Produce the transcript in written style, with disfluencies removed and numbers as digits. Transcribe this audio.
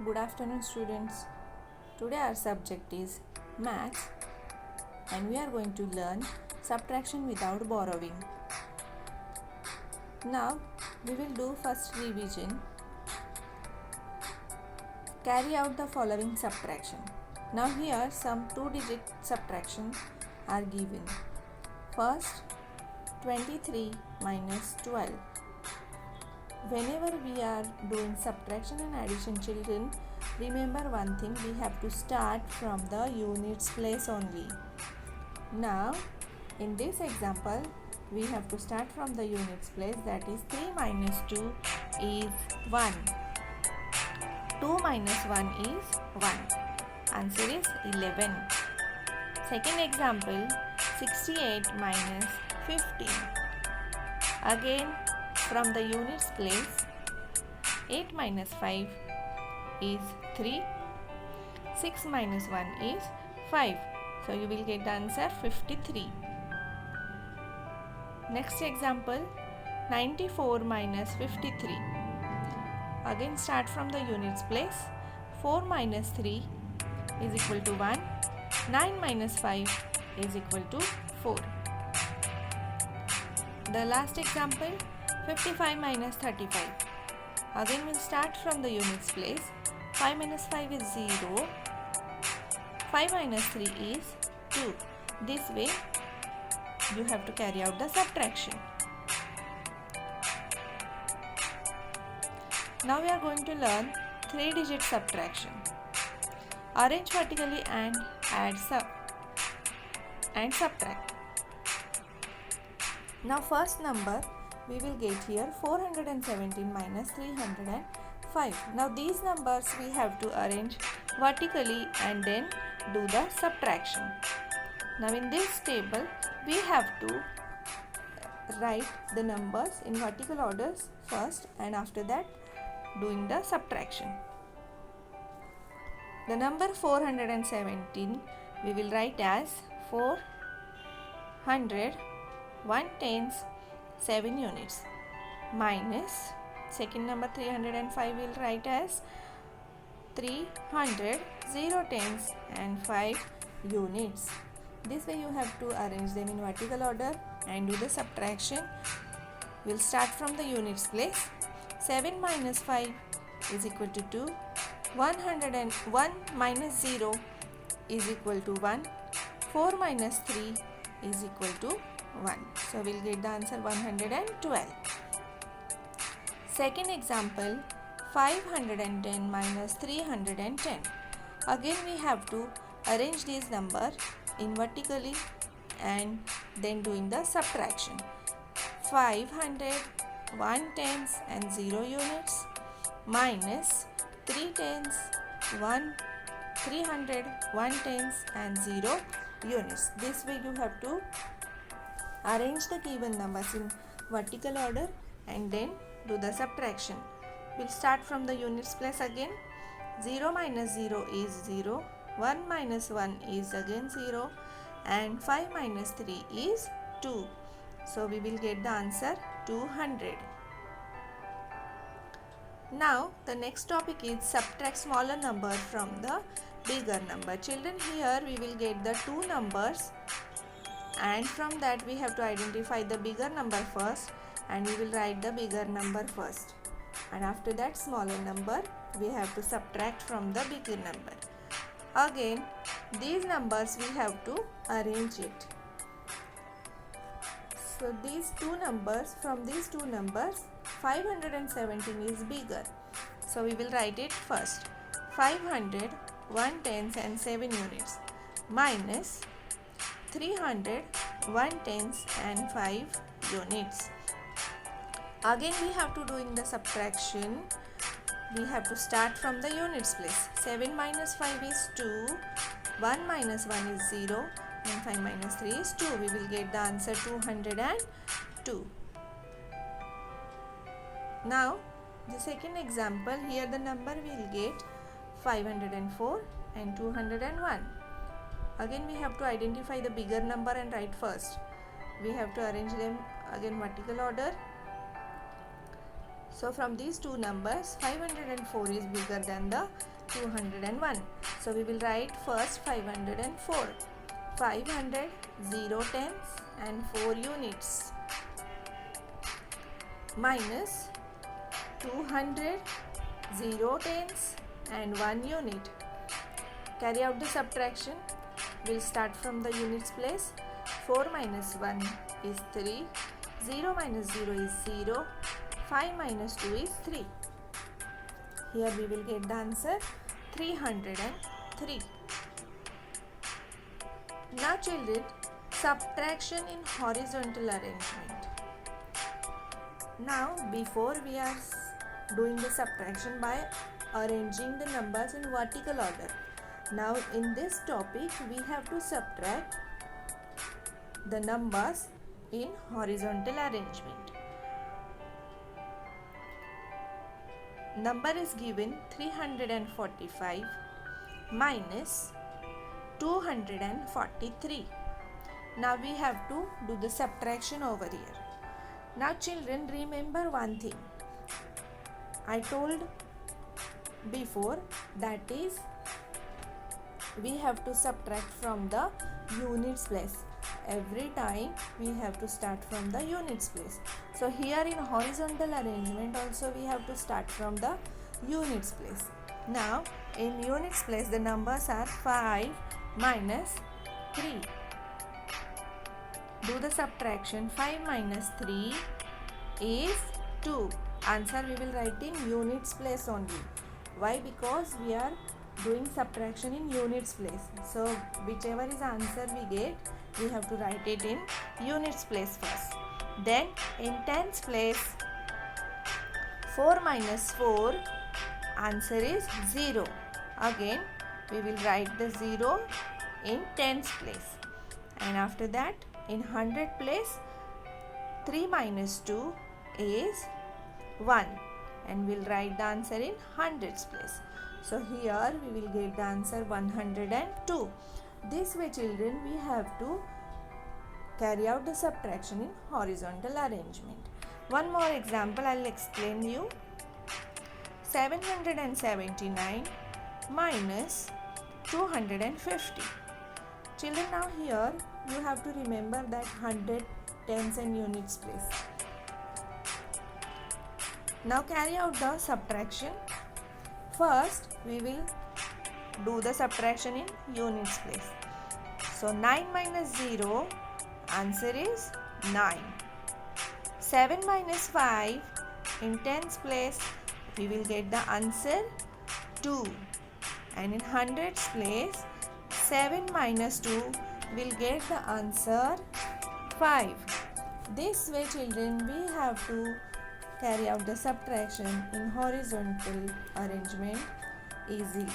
Good afternoon, students. Today our subject is Maths and we are going to learn subtraction without borrowing. Now we will do first revision. Carry out the following subtraction. Now here some two-digit subtraction are given. First, 23 minus 12. Whenever we are doing subtraction and addition, children, remember one thing, we have to start from the units place only. Now in this example we have to start from the units place, that is 3 minus 2 is 1. 2 minus 1 is 1. Answer is 11. Second example, 68 minus 15. Again from the units place, 8 minus 5 is 3. 6 minus 1 is 5. So you will get the answer 53. Next example, 94 minus 53. Again start from the units place. 4 minus 3 is equal to 1. 9 minus 5 is equal to 4. The last example, 55 minus 35. Again we'll start from the units place. 5 minus 5 is 0. 5 minus 3 is 2. This way you have to carry out the subtraction. Now we are going to learn 3-digit subtraction. Arrange vertically and add and subtract. Now first number we will get here 417 minus 305. Now these numbers we have to arrange vertically and then do the subtraction. Now in this table we have to write the numbers in vertical orders first and after that doing the subtraction. The number 417 we will write as 400 1 tens 7 units minus second number 305 we will write as 300 0 tens and 5 units. This way you have to arrange them in vertical order and do the subtraction. We will start from the units place. 7 minus 5 is equal to 2. 101 minus 0 is equal to 1. 4 minus 3 is equal to 1. So we will get the answer 112. Second example, 510 minus 310. Again we have to arrange these numbers in vertically and then doing the subtraction. 500 1 tens and 0 units minus 3 tens 300 1 tens and 0 units. This way you have to arrange the given numbers in vertical order and then do the subtraction. We'll start from the units place again. 0 minus 0 is 0. 1 minus 1 is again 0 and 5 minus 3 is 2. So we will get the answer 200. Now the next topic is subtract smaller number from the bigger number. Children, here we will get the two numbers and from that we have to identify the bigger number first and we will write the bigger number first and after that smaller number we have to subtract from the bigger number. Again these numbers we have to arrange it. So these two numbers, from these two numbers 517 is bigger. So we will write it first. 500 1 tens and 7 units minus 300 1 tens and 5 units. Again we have to do in the subtraction. We have to start from the units place. 7 minus 5 is 2. 1 minus 1 is 0. And 5 minus 3 is 2. We will get the answer 202. Now the second example, here the number we will get 504 and 201. Again we have to identify the bigger number and write first. We have to arrange them again vertical order. So from these two numbers, 504 is bigger than the 201. So we will write first 504. 500, 0 tenths and 4 units, minus 200, 0 tenths and 1 unit. Carry out the subtraction. We'll start from the units place. 4 minus 1 is 3. 0 minus 0 is 0. 5 minus 2 is 3. Here we will get the answer 303. Now children, subtraction in horizontal arrangement. Now before we are doing the subtraction by arranging the numbers in vertical order. Now in this topic we have to subtract the numbers in horizontal arrangement. Number is given 345 minus 243. Now we have to do the subtraction over here. Now children, remember one thing I told before, that is we have to subtract from the units place. Every time we have to start from the units place. So here in horizontal arrangement also we have to start from the units place. Now in units place the numbers are 5 minus 3. Do the subtraction. 5 minus 3 is 2. Answer we will write in units place only. Why? Because we are doing subtraction in units place. So whichever is answer we get, we have to write it in units place first. Then in tens place, 4 minus 4, answer is 0. Again we will write the 0 in tens place. And after that in hundred place, 3 minus 2 is 1. And we'll write the answer in hundreds place. So here we will get the answer 102. This way children, we have to carry out the subtraction in horizontal arrangement. One more example I will explain you. 779 minus 250. Children, now here you have to remember that 100, tens and units place. Now carry out the subtraction. First we will do the subtraction in units place. So 9 minus 0, answer is 9. 7 minus 5, in tens place we will get the answer 2. And in hundreds place, 7 minus 2 will get the answer 5. This way children, we have to carry out the subtraction in horizontal arrangement easily.